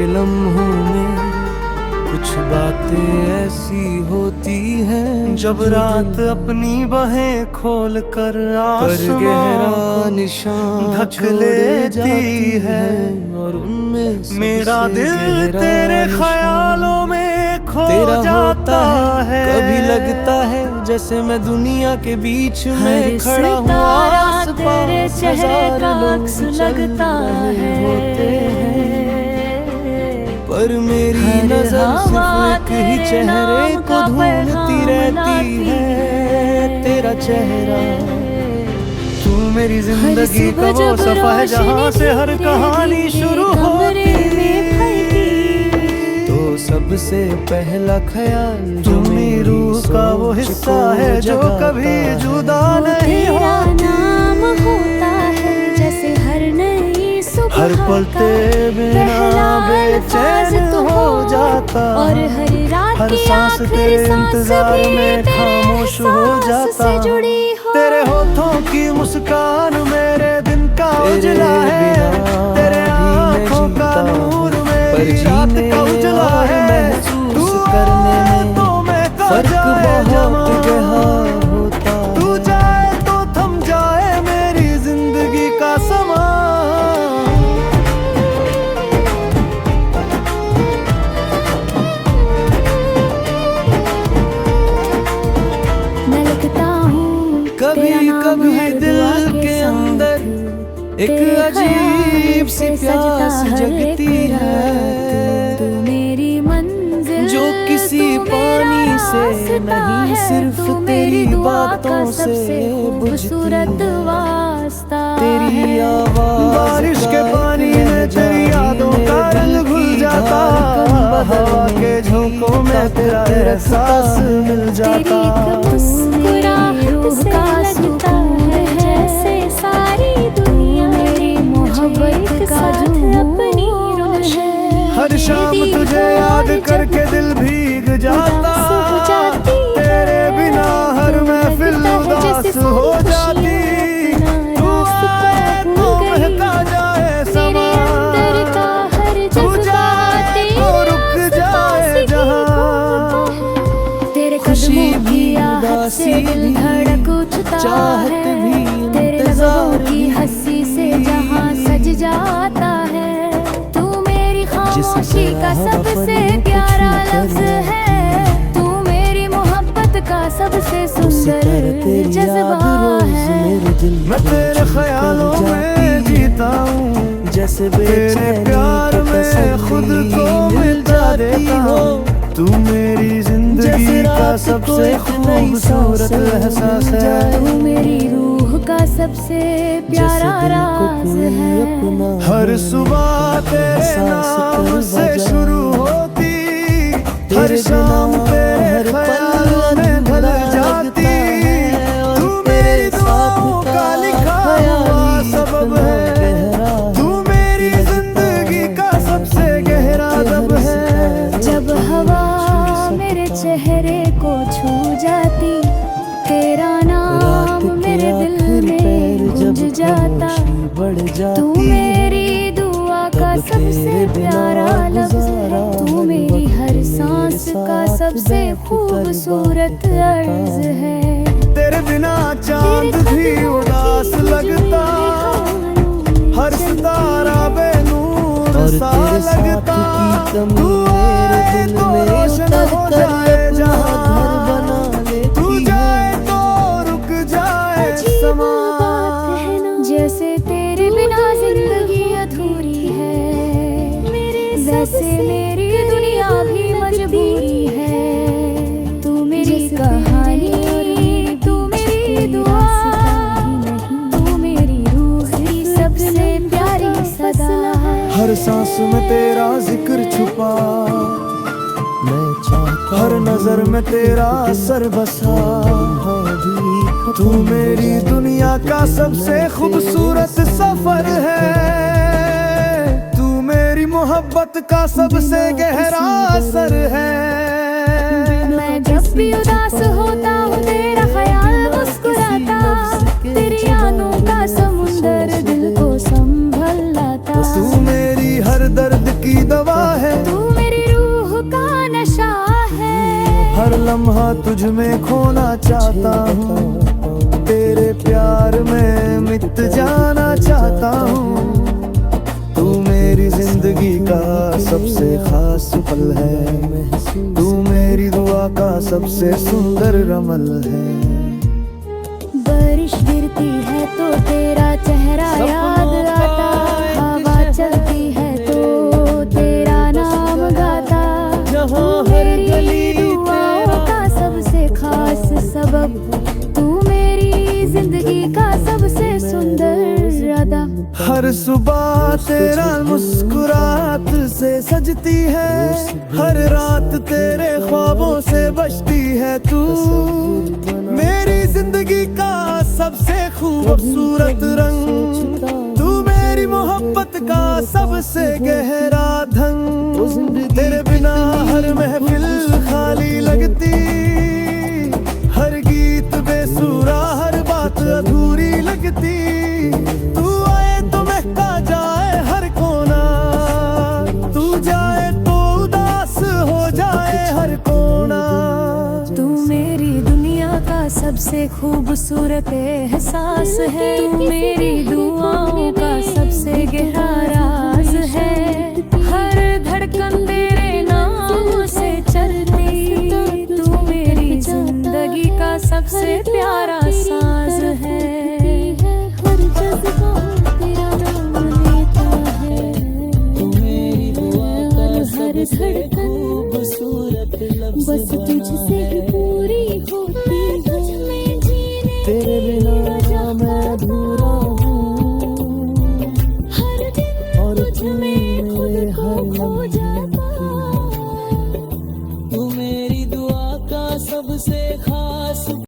के लम्हों में कुछ बातें ऐसी होती हैं जब रात अपनी बाहें खोल कर पर गहरा निशान ढक लेती है और उनमें मेरा दिल तेरे ख्यालों में खो तेरा जाता है। कभी लगता है जैसे मैं दुनिया के बीच में खड़ा हूँ, सितारा तेरे चेहरे का अक्स लगता है। पर मेरी नजर सिर्फ एक ही चेहरे को ढूंढती रहती है, तेरा चेहरा। तू मेरी जिंदगी का वो सफा है जहाँ से हर कहानी शुरू होती। तो सबसे पहला ख्याल तू मेरी रूह का वो हिस्सा है जो कभी जुदा नहीं होता। नाम होता है जैसे हर नई सुबह हर पल तेरे बिना बेचैन हो जाता, और हर रात हर की सांस तेरे इंतजार में खामोश हो जाता। तेरे होठों की मुस्कान मेरे दिन का उजला है, तेरे आँखों का नूर मेरी रात का उजला है। तू आए तो मैं फर्क बहुत गहरा होता, तू जाए तो थम जाए मेरी जिंदगी का समा। कभी कभी दिल के अंदर एक अजीब सी प्यास जगती है, तू मेरी मंजिल जो किसी पानी से नहीं सिर्फ तेरी बातों से खूबसूरत वास्ता। तेरी आवाज बारिश के पानी में तेरी यादों का रंग घुल जाता, हवा के झोंकों में तेरा एहसास मिल जाता। का लगता है जैसे सारी दुनिया मेरी मोहब्बत का अपनी रोशन। हर शाम तुझे याद करके दिल भीग जाता, तेरे बिना हर महफिल उदास हो जाती। तू आए तो बहता जाए समा, तू जाए तो रुक जाए जहां। तेरे कदमों की आहट से दिल धड़क उठता चाहत है, भी तेरे लबों की हंसी से जहां सज जाता है। तू मेरी खामोशी का सबसे प्यारा लफ्ज है, तू मेरी मोहब्बत का सबसे सुंदर जज्बा है। मैं तेरे ख्यालों में जीता हूँ, जैसे तेरे प्यार में खुद को मिलता देता हूँ। तू मेरी जिंदगी का सबसे खूबसूरत एहसास है, तू मेरी रूह का सबसे प्यारा राज है। हर सुबह तेरे नाम से शुरू होती, हर शाम तेरे ख्यालों में ढल जाती। तू मेरी दुआओं का लिखा हुआ सबब है, तू मेरी जिंदगी का सबसे गहरा दब है। जब हवा मेरे चेहरे को छू जाती, तेरा नाम मेरे दिल में गूंज जाता। तू मेरी दुआ का सबसे प्यारा लफ्ज है, तू मेरी हर सांस का सबसे खूबसूरत अर्ज है। तेरे बिना चांद भी उदास लगता, हर सितारा बेनूर सा लगता। तू आए तो रोशन हो जाए जहां, तू जाए तो रुक जाए समा। जैसे तेरे बिना जिंदगी अधूरी है, वैसे मेरी दुनिया भी मजबूरी है। तू मेरी कहानी, तू मेरी दुआ, तू मेरी रूह की सबसे प्यारी सदा है। हर सांस में तेरा जिक्र छुपा, मैं चाहता हर नजर में तेरा असर बसा। तू मेरी दुनिया का सबसे खूबसूरत सफर है, तू मेरी मोहब्बत का सबसे गहरा असर है। मैं जब भी उदास होता हूँ तेरा ख्याल मुस्कुराता, तेरी यादों का समुंदर दिल को संभल लाता। तू मेरी हर दर्द की दवा लम्हा तुझ में खोना चाहता हूँ, तेरे प्यार में मिट जाना चाहता हूँ। तू मेरी जिंदगी का सबसे खास पल है, तू मेरी दुआ का सबसे सुंदर रमल है। बारिश गिरती है तो तेरा चेहरा याद आता, हवा चलती है तो तेरा नाम गाता। जहाँ हर गली दुआओं का सबसे खास सबब, तू मेरी जिंदगी का सबसे सुंदर अदा। हर सुबह तेरा मुस्कुराहट से सजती है, हर रात तेरे ख्वाबों से बचती है तू। मेरी जिंदगी का सबसे खूबसूरत रंग, तू मेरी मोहब्बत का सबसे गहरा धन। तेरे बिना हर महफिल खाली लगती, हर गीत बेसुरा, हर बात अधूरी लगती। तू आए तो महका जाए हर कोना, तू जाए तो उदास हो जाए हर कोना। तू मेरी दुनिया का सबसे खूबसूरत एहसास है, तू मेरी दुआओं का सबसे गहरा राज है। हर धड़कन तेरे नाम से चलती, तू मेरी जिंदगी का सबसे प्यारा साज है। हर जज्बा तेरा नाम लेता है, तू मेरी दुआ का हर सबसे धड़कन खूबसूरत लफ्ज़ बस तुझसे ही पूरी होती है। तेरे बिना मैं अधूरा हूँ, हर दिन और तुझ तू में खुद मेरे को हर खो लम्हे जाता। तू मेरी दुआ का सबसे